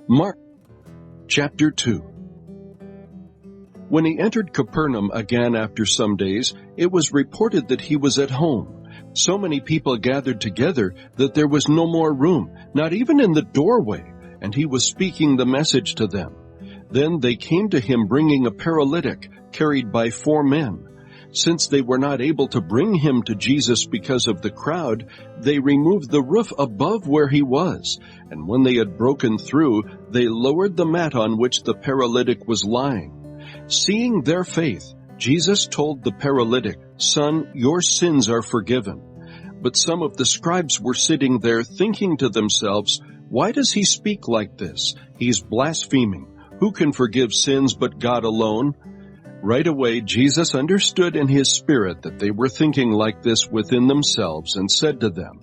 Mark chapter 2. When he entered Capernaum again after some days, it was reported that he was at home. So many people gathered together that there was no more room, not even in the doorway, and he was speaking the message to them. Then they came to him bringing a paralytic, carried by 4 men. Since they were not able to bring him to Jesus because of the crowd, they removed the roof above where he was, and when they had broken through, they lowered the mat on which the paralytic was lying. Seeing their faith, Jesus told the paralytic, "Son, your sins are forgiven." But some of the scribes were sitting there thinking to themselves, "Why does he speak like this? He's blaspheming. Who can forgive sins but God alone?" Right away, Jesus understood in his spirit that they were thinking like this within themselves and said to them,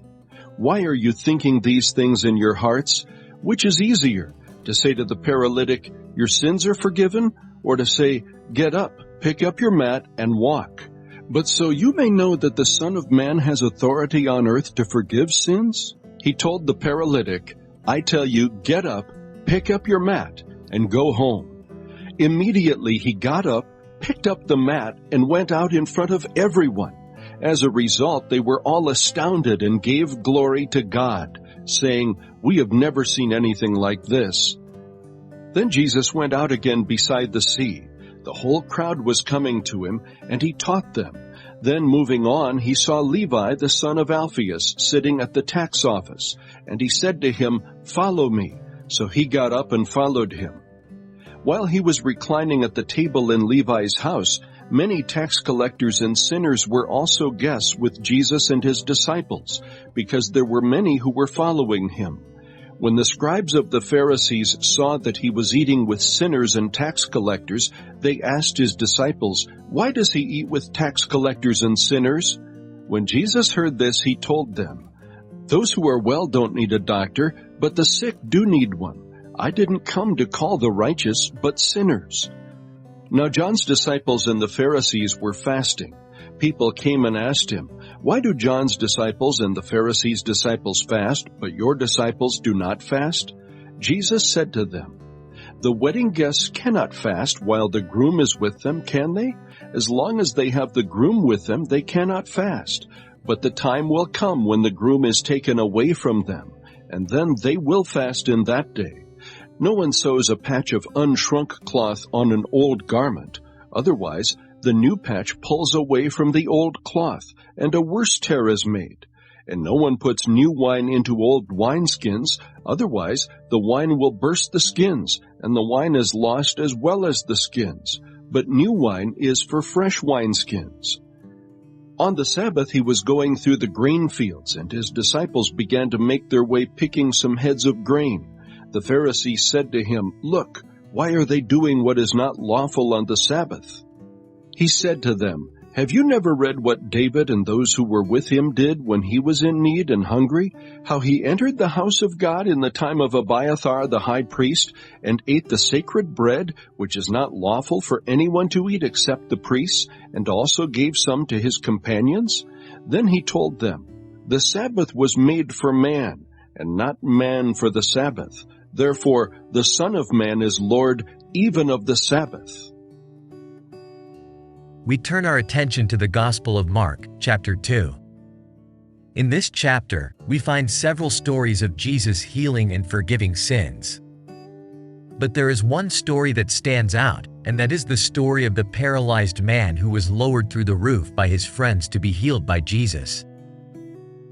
"Why are you thinking these things in your hearts? Which is easier, to say to the paralytic, 'Your sins are forgiven,' or to say, 'Get up, pick up your mat, and walk'? But so you may know that the Son of Man has authority on earth to forgive sins." He told the paralytic, "I tell you, get up, pick up your mat, and go home." Immediately he got up, picked up the mat, and went out in front of everyone. As a result, they were all astounded and gave glory to God, saying, "We have never seen anything like this." Then Jesus went out again beside the sea. The whole crowd was coming to him, and he taught them. Then moving on, he saw Levi, the son of Alphaeus, sitting at the tax office, and he said to him, "Follow me." So he got up and followed him. While he was reclining at the table in Levi's house, many tax collectors and sinners were also guests with Jesus and his disciples, because there were many who were following him. When the scribes of the Pharisees saw that he was eating with sinners and tax collectors, they asked his disciples, "Why does he eat with tax collectors and sinners?" When Jesus heard this, he told them, "Those who are well don't need a doctor, but the sick do need one. I didn't come to call the righteous, but sinners." Now John's disciples and the Pharisees were fasting. People came and asked him, "Why do John's disciples and the Pharisees' disciples fast, but your disciples do not fast?" Jesus said to them, "The wedding guests cannot fast while the groom is with them, can they? As long as they have the groom with them, they cannot fast. But the time will come when the groom is taken away from them, and then they will fast in that day. No one sews a patch of unshrunk cloth on an old garment. Otherwise, the new patch pulls away from the old cloth, and a worse tear is made. And no one puts new wine into old wineskins. Otherwise, the wine will burst the skins, and the wine is lost as well as the skins. But new wine is for fresh wineskins." On the Sabbath he was going through the grain fields, and his disciples began to make their way picking some heads of grain. The Pharisees said to him, "Look, why are they doing what is not lawful on the Sabbath?" He said to them, "Have you never read what David and those who were with him did when he was in need and hungry? How he entered the house of God in the time of Abiathar the high priest and ate the sacred bread, which is not lawful for anyone to eat except the priests, and also gave some to his companions?" Then he told them, "The Sabbath was made for man, and not man for the Sabbath. Therefore, the Son of Man is Lord even of the Sabbath." We turn our attention to the Gospel of Mark, chapter 2. In this chapter, we find several stories of Jesus healing and forgiving sins. But there is one story that stands out, and that is the story of the paralyzed man who was lowered through the roof by his friends to be healed by Jesus.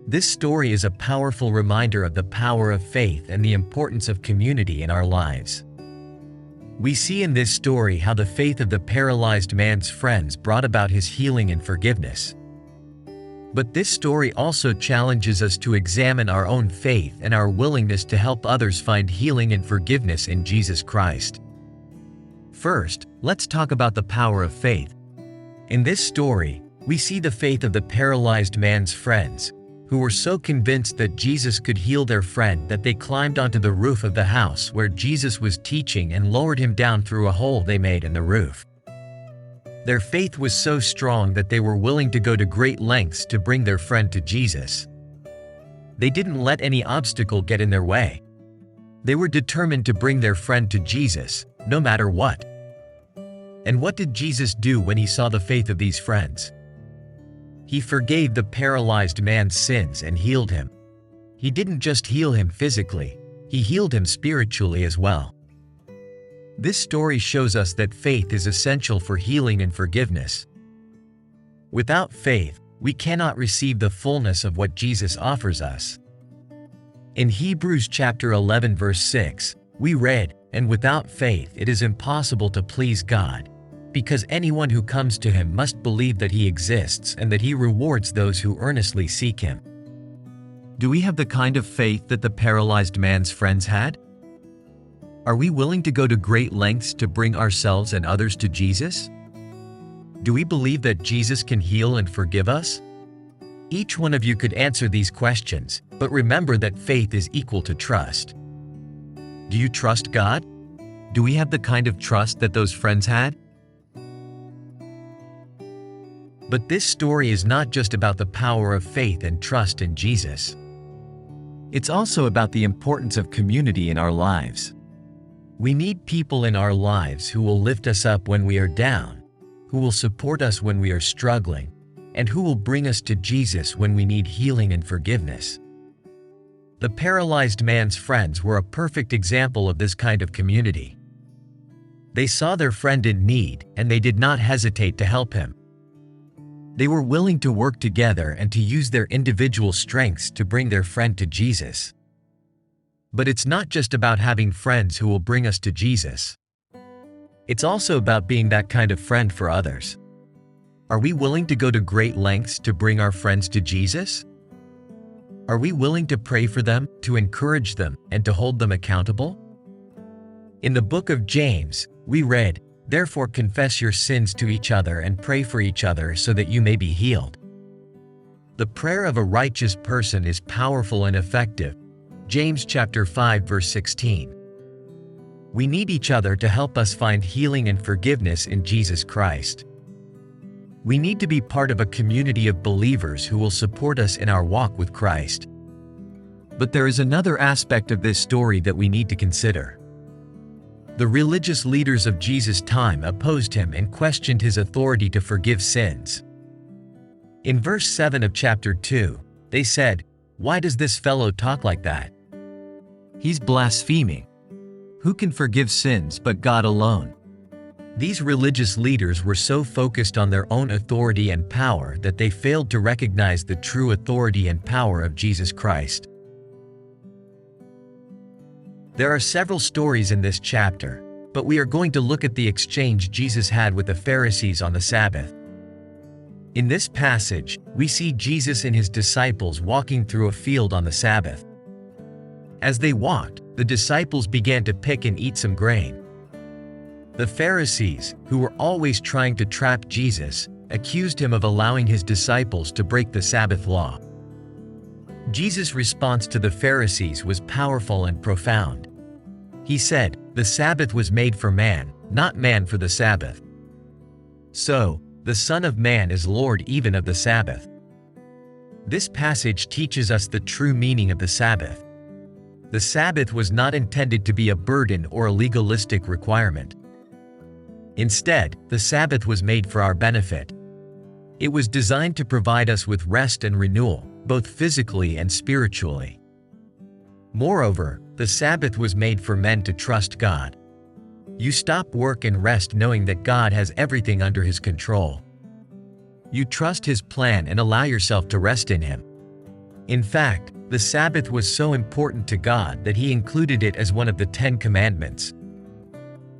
This story is a powerful reminder of the power of faith and the importance of community in our lives. We see in this story how the faith of the paralyzed man's friends brought about his healing and forgiveness. But this story also challenges us to examine our own faith and our willingness to help others find healing and forgiveness in Jesus Christ. First, let's talk about the power of faith. In this story, we see the faith of the paralyzed man's friends, who were so convinced that Jesus could heal their friend that they climbed onto the roof of the house where Jesus was teaching and lowered him down through a hole they made in the roof. Their faith was so strong that they were willing to go to great lengths to bring their friend to Jesus. They didn't let any obstacle get in their way. They were determined to bring their friend to Jesus, no matter what. And what did Jesus do when he saw the faith of these friends? He forgave the paralyzed man's sins and healed him. He didn't just heal him physically, he healed him spiritually as well. This story shows us that faith is essential for healing and forgiveness. Without faith, we cannot receive the fullness of what Jesus offers us. In Hebrews chapter 11 verse 6, we read, "And without faith it is impossible to please God, because anyone who comes to him must believe that he exists and that he rewards those who earnestly seek him." Do we have the kind of faith that the paralyzed man's friends had? Are we willing to go to great lengths to bring ourselves and others to Jesus? Do we believe that Jesus can heal and forgive us? Each one of you could answer these questions, but remember that faith is equal to trust. Do you trust God? Do we have the kind of trust that those friends had? But this story is not just about the power of faith and trust in Jesus. It's also about the importance of community in our lives. We need people in our lives who will lift us up when we are down, who will support us when we are struggling, and who will bring us to Jesus when we need healing and forgiveness. The paralyzed man's friends were a perfect example of this kind of community. They saw their friend in need, and they did not hesitate to help him. They were willing to work together and to use their individual strengths to bring their friend to Jesus. But it's not just about having friends who will bring us to Jesus. It's also about being that kind of friend for others. Are we willing to go to great lengths to bring our friends to Jesus? Are we willing to pray for them, to encourage them, and to hold them accountable? In the book of James, we read, "Therefore confess your sins to each other and pray for each other so that you may be healed." The prayer of a righteous person is powerful and effective. James chapter 5 verse 16. We need each other to help us find healing and forgiveness in Jesus Christ. We need to be part of a community of believers who will support us in our walk with Christ. But there is another aspect of this story that we need to consider. The religious leaders of Jesus' time opposed him and questioned his authority to forgive sins. In verse 7 of chapter 2, they said, "Why does this fellow talk like that? He's blaspheming. Who can forgive sins but God alone?" These religious leaders were so focused on their own authority and power that they failed to recognize the true authority and power of Jesus Christ. There are several stories in this chapter, but we are going to look at the exchange Jesus had with the Pharisees on the Sabbath. In this passage, we see Jesus and his disciples walking through a field on the Sabbath. As they walked, the disciples began to pick and eat some grain. The Pharisees, who were always trying to trap Jesus, accused him of allowing his disciples to break the Sabbath law. Jesus' response to the Pharisees was powerful and profound. He said, "The Sabbath was made for man, not man for the Sabbath. So, the Son of Man is Lord even of the Sabbath." This passage teaches us the true meaning of the Sabbath. The Sabbath was not intended to be a burden or a legalistic requirement. Instead, the Sabbath was made for our benefit. It was designed to provide us with rest and renewal, both physically and spiritually. Moreover, the Sabbath was made for men to trust God. You stop work and rest knowing that God has everything under his control. You trust his plan and allow yourself to rest in him. In fact, the Sabbath was so important to God that he included it as one of the 10 Commandments.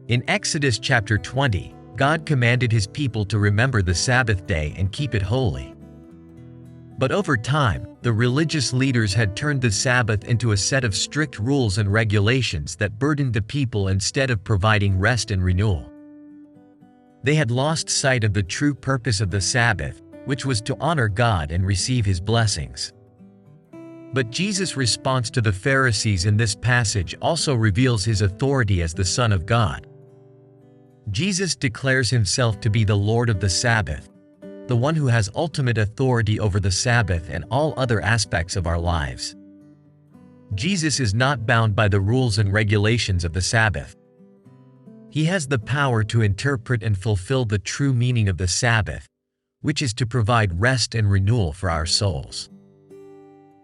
In Exodus chapter 20, God commanded his people to remember the Sabbath day and keep it holy. But over time, the religious leaders had turned the Sabbath into a set of strict rules and regulations that burdened the people instead of providing rest and renewal. They had lost sight of the true purpose of the Sabbath, which was to honor God and receive his blessings. But Jesus' response to the Pharisees in this passage also reveals his authority as the Son of God. Jesus declares himself to be the Lord of the Sabbath, the one who has ultimate authority over the Sabbath and all other aspects of our lives. Jesus is not bound by the rules and regulations of the Sabbath. He has the power to interpret and fulfill the true meaning of the Sabbath, which is to provide rest and renewal for our souls.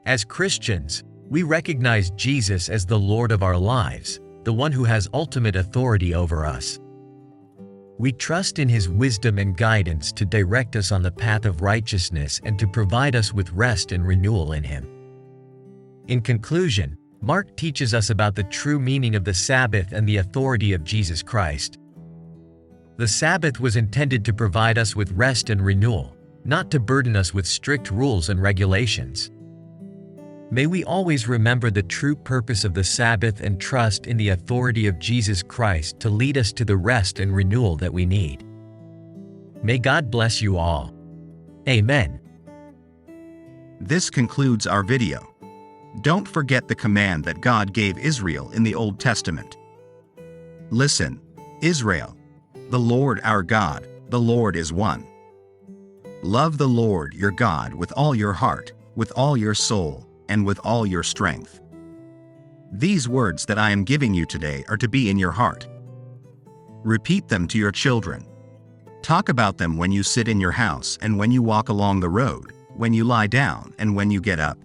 As Christians, we recognize Jesus as the Lord of our lives, the one who has ultimate authority over us. We trust in His wisdom and guidance to direct us on the path of righteousness and to provide us with rest and renewal in Him. In conclusion, Mark teaches us about the true meaning of the Sabbath and the authority of Jesus Christ. The Sabbath was intended to provide us with rest and renewal, not to burden us with strict rules and regulations. May we always remember the true purpose of the Sabbath and trust in the authority of Jesus Christ to lead us to the rest and renewal that we need. May God bless you all. Amen. This concludes our video. Don't forget the command that God gave Israel in the Old Testament. Listen, Israel, the Lord our God, the Lord is one. Love the Lord your God with all your heart, with all your soul, and with all your strength. These words that I am giving you today are to be in your heart. Repeat them to your children. Talk about them when you sit in your house and when you walk along the road, when you lie down and when you get up.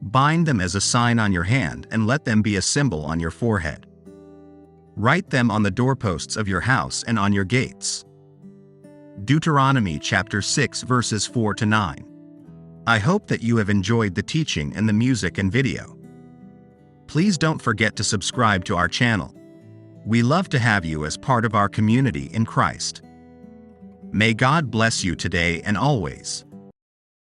Bind them as a sign on your hand and let them be a symbol on your forehead. Write them on the doorposts of your house and on your gates. Deuteronomy chapter 6 verses 4 to 9. I hope that you have enjoyed the teaching and the music and video. Please don't forget to subscribe to our channel. We love to have you as part of our community in Christ. May God bless you today and always.